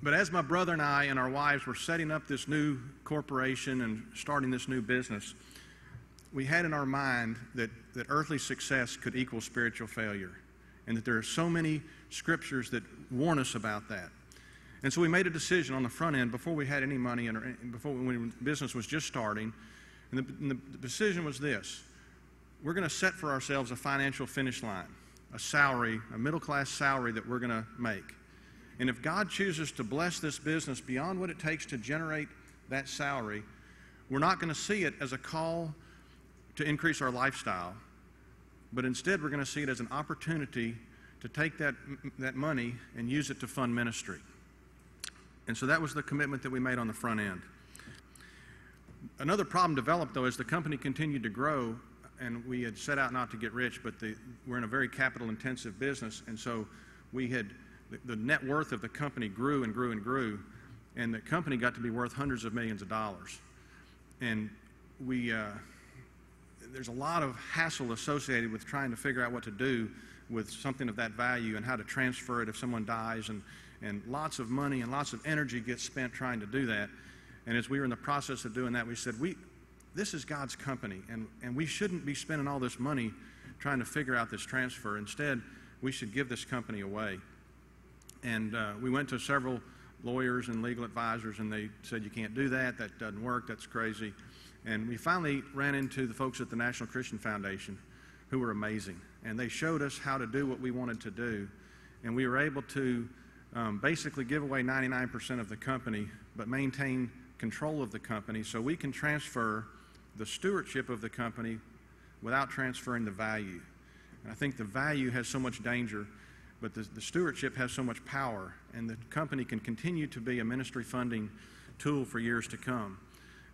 But as my brother and I and our wives were setting up this new corporation and starting this new business, we had in our mind that earthly success could equal spiritual failure, and that there are so many scriptures that warn us about that. And so we made a decision on the front end before we had any money and before when the business was just starting. And the decision was this: we're going to set for ourselves a financial finish line, a salary, a middle-class salary that we're going to make. And if God chooses to bless this business beyond what it takes to generate that salary, we're not going to see it as a call to increase our lifestyle, but instead we're going to see it as an opportunity to take that money and use it to fund ministry. And so that was the commitment that we made on the front end. Another problem developed, though, as the company continued to grow, and we had set out not to get rich, but we're in a very capital-intensive business, and so the net worth of the company grew and grew and grew, and the company got to be worth hundreds of millions of dollars. And there's a lot of hassle associated with trying to figure out what to do with something of that value and how to transfer it if someone dies, and lots of money and lots of energy gets spent trying to do that. And as we were in the process of doing that, we said, this is God's company, and we shouldn't be spending all this money trying to figure out this transfer. Instead, we should give this company away. And we went to several lawyers and legal advisors, and they said, you can't do that, that doesn't work, that's crazy. And we finally ran into the folks at the National Christian Foundation, who were amazing. And they showed us how to do what we wanted to do. And we were able to basically give away 99% of the company, but maintain control of the company so we can transfer the stewardship of the company without transferring the value. And I think the value has so much danger, but the stewardship has so much power, and the company can continue to be a ministry funding tool for years to come.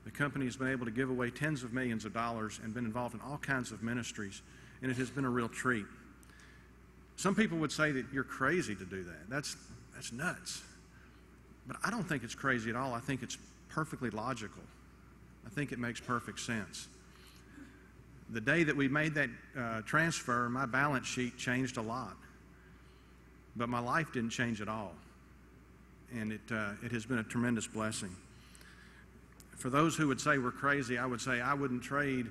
The company has been able to give away tens of millions of dollars and been involved in all kinds of ministries, and it has been a real treat. Some people would say that you're crazy to do that. That's nuts. But I don't think it's crazy at all. I think it's perfectly logical. I think it makes perfect sense. The day that we made that transfer, my balance sheet changed a lot. But my life didn't change at all. And it has been a tremendous blessing. For those who would say we're crazy, I would say I wouldn't trade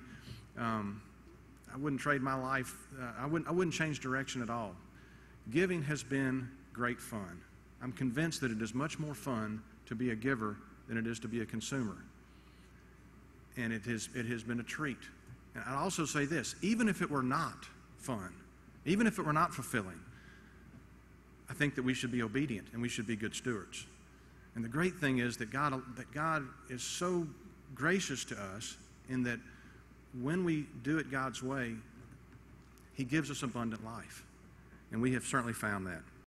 my life. I wouldn't change direction at all. Giving has been great fun. I'm convinced that it is much more fun to be a giver than it is to be a consumer. And it has been a treat. And I'd also say this: even if it were not fun, even if it were not fulfilling, I think that we should be obedient and we should be good stewards. And the great thing is that God is so gracious to us in that when we do it God's way, He gives us abundant life. And we have certainly found that.